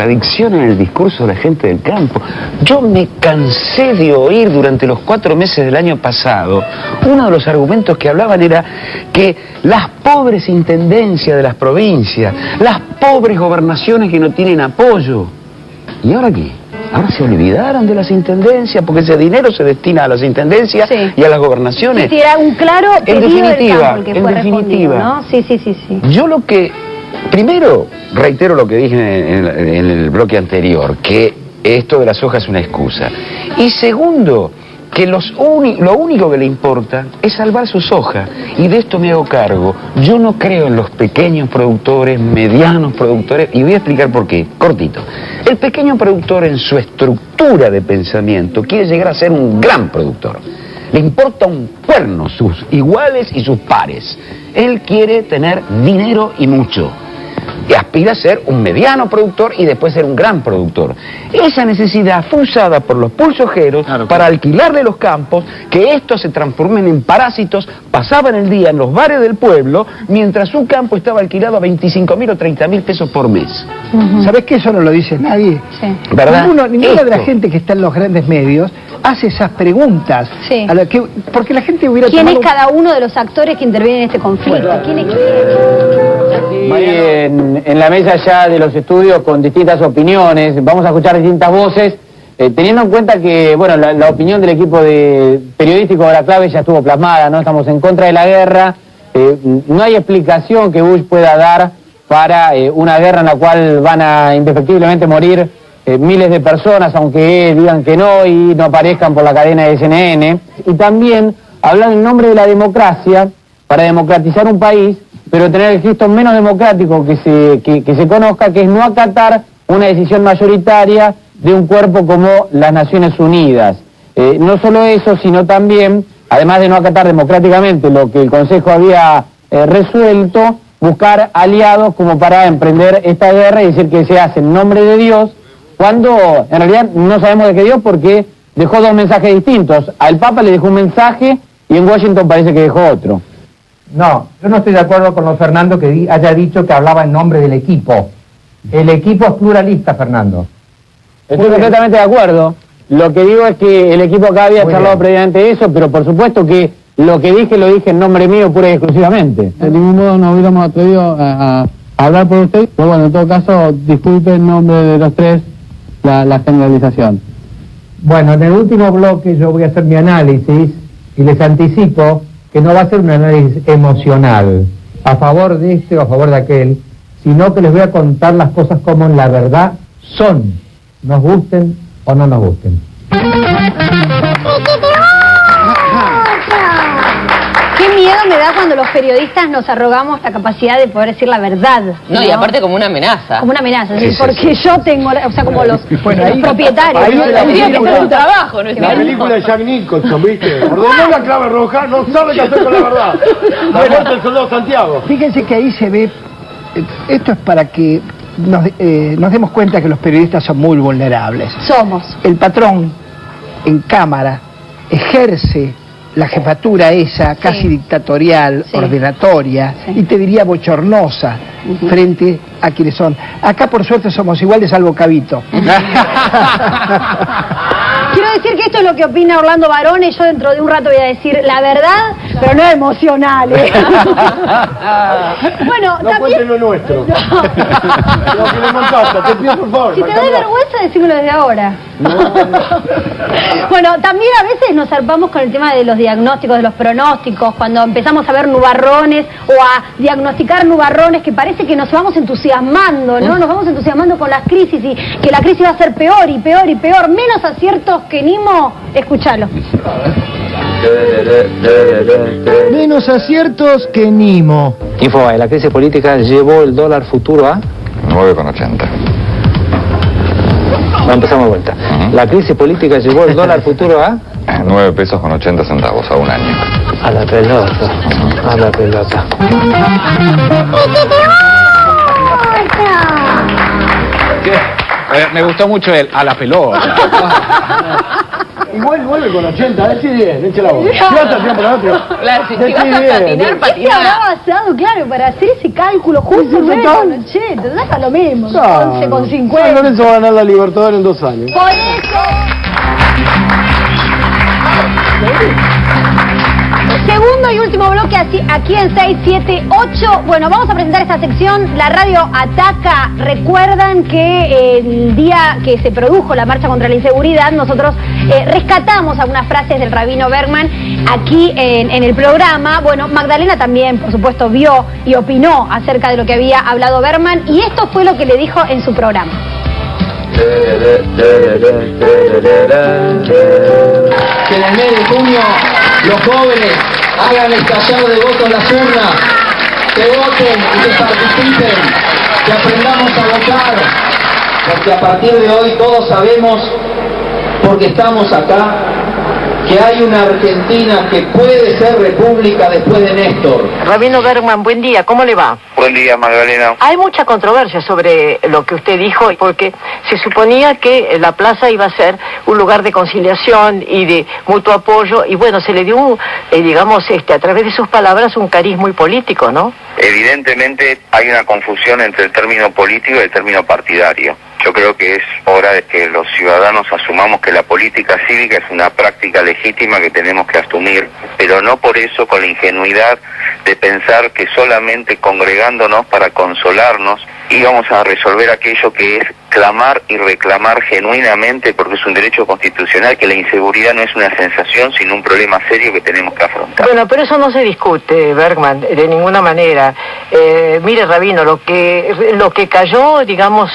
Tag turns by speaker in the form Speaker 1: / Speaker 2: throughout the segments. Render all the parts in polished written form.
Speaker 1: contradicción en el discurso de la gente del campo. Yo me cansé de oír durante los 4 meses del año pasado, uno de los argumentos que hablaban era que las pobres intendencias de las provincias, las pobres gobernaciones que no tienen apoyo. ¿Y ahora qué? Ahora se olvidaron de las intendencias, porque ese dinero se destina a las intendencias y a las gobernaciones.
Speaker 2: Sí, era un claro pedido del campo el que fue
Speaker 1: definitiva,
Speaker 2: ¿no? Sí.
Speaker 1: Yo lo que... Primero, reitero lo que dije en el bloque anterior, que esto de la soja es una excusa. Y segundo, que lo único que le importa es salvar su soja. Y de esto me hago cargo. Yo no creo en los pequeños productores, medianos productores, y voy a explicar por qué, cortito. El pequeño productor en su estructura de pensamiento quiere llegar a ser un gran productor. Le importa un cuerno sus iguales y sus pares. Él quiere tener dinero y mucho. Y aspira a ser un mediano productor y después ser un gran productor. Esa necesidad fue usada por los pulsojeros para alquilarle los campos, que estos se transformen en parásitos, pasaban el día en los bares del pueblo, mientras su campo estaba alquilado a 25.000 o 30.000 pesos por mes.
Speaker 3: ¿Sabés que eso no lo dice nadie?
Speaker 2: Sí.
Speaker 1: ¿Verdad?
Speaker 3: Ninguna de la gente que está en los grandes medios hace esas preguntas.
Speaker 2: Sí.
Speaker 3: Porque la gente hubiera
Speaker 2: ¿Quién
Speaker 3: tomado...
Speaker 2: es cada uno de los actores que intervienen en este conflicto?
Speaker 3: Bueno,
Speaker 2: ¿Quién es
Speaker 4: En la mesa ya de los estudios con distintas opiniones, vamos a escuchar distintas voces, teniendo en cuenta que, bueno, la opinión del equipo periodístico de La Clave ya estuvo plasmada, ¿no? Estamos en contra de la guerra, no hay explicación que Bush pueda dar para una guerra en la cual van a indefectiblemente morir miles de personas, aunque digan que no y no aparezcan por la cadena de CNN, y también hablan en nombre de la democracia, para democratizar un país, pero tener el gesto menos democrático que se conozca, que es no acatar una decisión mayoritaria de un cuerpo como las Naciones Unidas. No solo eso, sino también, además de no acatar democráticamente lo que el Consejo había resuelto, buscar aliados como para emprender esta guerra y decir que se hace en nombre de Dios, cuando en realidad no sabemos de qué Dios, porque dejó 2 mensajes distintos. Al Papa le dejó un mensaje y en Washington parece que dejó otro.
Speaker 5: No, yo no estoy de acuerdo con Fernando que haya dicho que hablaba en nombre del equipo. El equipo es pluralista, Fernando.
Speaker 4: Estoy completamente de acuerdo. Lo que digo es que el equipo acá había charlado previamente eso, pero por supuesto que lo que dije lo dije en nombre mío pura y exclusivamente.
Speaker 6: De ningún modo nos hubiéramos atrevido a hablar por usted, pero bueno, en todo caso, disculpe en nombre de los tres la generalización.
Speaker 5: Bueno, en el último bloque yo voy a hacer mi análisis y les anticipo que no va a ser un análisis emocional, a favor de este o a favor de aquel, sino que les voy a contar las cosas como en la verdad son, nos gusten o no nos gusten.
Speaker 2: Qué miedo me da cuando los periodistas nos arrogamos la capacidad de poder decir la verdad.
Speaker 7: No, y aparte como una amenaza.
Speaker 2: Como una amenaza, sí, porque yo tengo, o sea, como los propietarios.
Speaker 7: Ahí tendría que ser un trabajo, ¿no es
Speaker 8: La
Speaker 7: cierto?
Speaker 8: película de Jack Nicholson, ¿viste? Ordenó la clave roja, no sabe qué hacer con la verdad. La muerte del soldado Santiago.
Speaker 3: Fíjense que ahí se ve, esto es para que nos demos cuenta que los periodistas son muy vulnerables.
Speaker 2: Somos.
Speaker 3: El patrón en cámara ejerce la jefatura esa, casi dictatorial, ordenatoria, y te diría bochornosa, frente a quienes son. Acá por suerte somos iguales, salvo Cabito.
Speaker 2: Quiero decir que esto es lo que opina Orlando Barone, y yo dentro de un rato voy a decir la verdad, pero no emocional. Bueno,
Speaker 8: no
Speaker 2: también...
Speaker 8: cuenten lo nuestro. Lo que le montaste, te pido por favor.
Speaker 2: Si te da vergüenza, decímelo desde ahora. Bueno, también a veces nos zarpamos con el tema de los diagnósticos, de los pronósticos, cuando empezamos a ver nubarrones o a diagnosticar nubarrones, que parece que nos vamos entusiasmando, ¿no? Nos vamos entusiasmando con las crisis y que la crisis va a ser peor y peor y peor. Menos aciertos que Nimo, escuchalo.
Speaker 3: Menos aciertos que Nimo.
Speaker 6: Infobae, la crisis política llevó el dólar futuro a...
Speaker 9: 9,80.
Speaker 6: Empezamos de vuelta. La crisis política llevó el dólar futuro a...
Speaker 9: 9 pesos con 80 centavos a un año.
Speaker 6: A la pelota, a la pelota.
Speaker 1: Me gustó mucho el a la pelota.
Speaker 8: Igual vuelve con 80, decí bien, eche la bola. Plata siempre para otro.
Speaker 7: Claro, si
Speaker 8: Decí
Speaker 7: vas a
Speaker 8: bien,
Speaker 7: patinar,
Speaker 8: bien.
Speaker 2: ¿Qué te habrá basado, claro, para hacer ese cálculo justo
Speaker 8: Sí,
Speaker 2: 9
Speaker 8: total.
Speaker 2: con 80? Da lo mismo,
Speaker 8: Claro.
Speaker 2: 11 con
Speaker 8: San
Speaker 2: 50.
Speaker 8: Lorenzo va a ganar la Libertadores en 2 años.
Speaker 2: Por eso... Segundo y último bloque aquí en 678. Bueno, vamos a presentar esta sección. La radio ataca. Recuerdan que el día que se produjo la marcha contra la inseguridad, nosotros rescatamos algunas frases del rabino Bergman aquí en el programa. Bueno, Magdalena también, por supuesto, vio y opinó acerca de lo que había hablado Bergman, y esto fue lo que le dijo en su programa.
Speaker 10: Que en el mes de junio los jóvenes hagan estallar de voto en las urnas, que voten y que participen, que aprendamos a votar, porque a partir de hoy todos sabemos, porque estamos acá, que hay una Argentina que puede ser república después de Néstor.
Speaker 11: Rabino Bergman, buen día, ¿cómo le va?
Speaker 9: Buen día, Magdalena.
Speaker 11: Hay mucha controversia sobre lo que usted dijo, porque se suponía que la plaza iba a ser un lugar de conciliación y de mutuo apoyo, y bueno, se le dio, digamos, a través de sus palabras, un cariz muy político, ¿no?
Speaker 9: Evidentemente hay una confusión entre el término político y el término partidario. Yo creo que es hora de que los ciudadanos asumamos que la política cívica es una práctica legítima que tenemos que asumir, pero no por eso con la ingenuidad de pensar que solamente congregándonos para consolarnos íbamos a resolver aquello que es clamar y reclamar genuinamente, porque es un derecho constitucional, que la inseguridad no es una sensación, sino un problema serio que tenemos que afrontar.
Speaker 11: Bueno, pero eso no se discute, Bergman, de ninguna manera. Mire, Rabino, lo que cayó, digamos,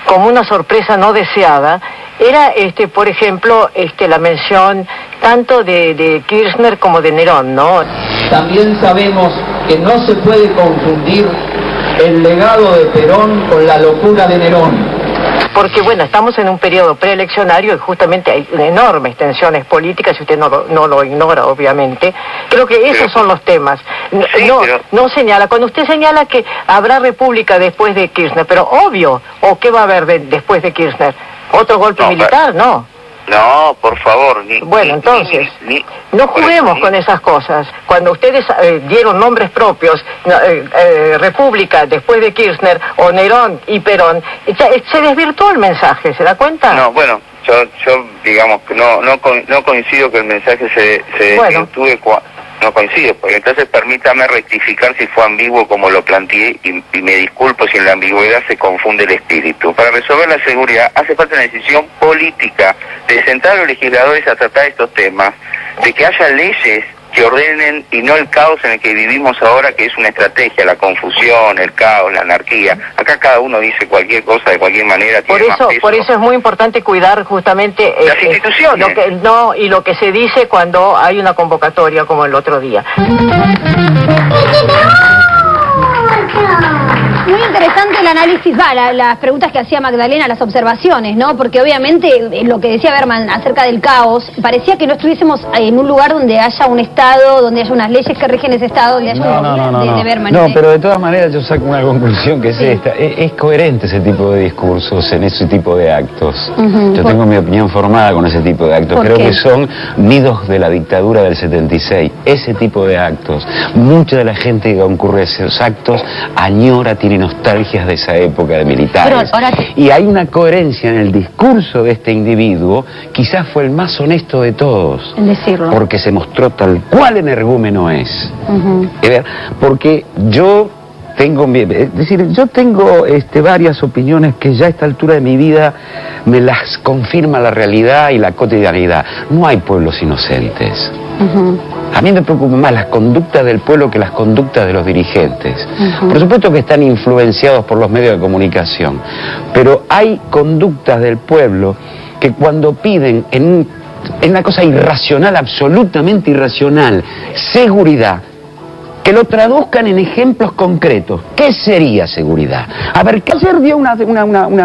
Speaker 11: como una sorpresa no deseada, era, por ejemplo, la mención tanto de Kirchner como de Nerón, ¿no?
Speaker 10: También sabemos que no se puede confundir el legado de Perón con la locura de Nerón.
Speaker 11: Porque, bueno, estamos en un periodo preeleccionario y justamente hay enormes tensiones políticas, y usted no lo ignora, obviamente. Creo que esos son los temas. No señala, cuando usted señala que habrá república después de Kirchner, pero obvio, ¿o qué va a haber después de Kirchner? ¿Otro golpe militar? No.
Speaker 9: No, por favor.
Speaker 11: Bueno, entonces, no juguemos con esas cosas. Cuando ustedes dieron nombres propios, República después de Kirchner, o Nerón y Perón, se desvirtuó el mensaje, ¿se da cuenta?
Speaker 9: No, bueno, yo digamos que no coincido que el mensaje se desvirtúe. No coincido, porque entonces permítame rectificar si fue ambiguo como lo planteé, y me disculpo si en la ambigüedad se confunde el espíritu. Para resolver la seguridad hace falta una decisión política de sentar a los legisladores a tratar estos temas, de que haya leyes que ordenen y no el caos en el que vivimos ahora, que es una estrategia, la confusión, el caos, la anarquía. Acá cada uno dice cualquier cosa de cualquier manera.
Speaker 11: Por eso es muy importante cuidar justamente
Speaker 9: las instituciones.
Speaker 11: Y lo que se dice cuando hay una convocatoria como el otro día.
Speaker 2: Muy interesante el análisis, las preguntas que hacía Magdalena, las observaciones, ¿no? Porque obviamente lo que decía Bergman acerca del caos, parecía que no estuviésemos en un lugar donde haya un Estado, donde haya unas leyes que rigen ese Estado, donde haya un de Bergman.
Speaker 1: No, pero de todas maneras yo saco una conclusión que es esta. Es coherente ese tipo de discursos en ese tipo de actos. Yo tengo mi opinión formada con ese tipo de actos. Creo que son nidos de la dictadura del 76. Ese tipo de actos. Mucha de la gente que concurre a esos actos añora, tiene nostalgias de esa época de militares. Y hay una coherencia en el discurso de este individuo, quizás fue el más honesto de todos.
Speaker 2: En decirlo.
Speaker 1: Porque se mostró tal cual energúmeno es. Porque yo tengo, es decir, yo tengo varias opiniones que ya a esta altura de mi vida me las confirma la realidad y la cotidianidad. No hay pueblos inocentes. A mí me preocupa más las conductas del pueblo que las conductas de los dirigentes. Por supuesto que están influenciados por los medios de comunicación, pero hay conductas del pueblo que cuando piden en una cosa irracional, absolutamente irracional, seguridad, que lo traduzcan en ejemplos concretos. ¿Qué sería seguridad? A ver, ¿qué ayer dio una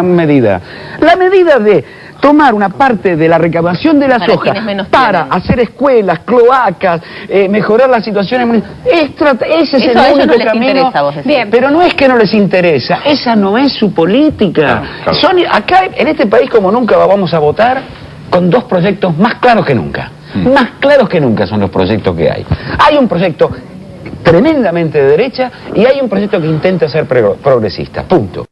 Speaker 1: medida? La medida de tomar una parte de la recaudación de las hojas para hacer escuelas, cloacas, mejorar la situación. Ese es el único camino. Bien, pero no es que no les interesa, esa no es su política. Acá en este país, como nunca vamos a votar, con dos proyectos más claros que nunca. Más claros que nunca son los proyectos que hay. Hay un proyecto tremendamente de derecha y hay un proyecto que intenta ser progresista. Punto.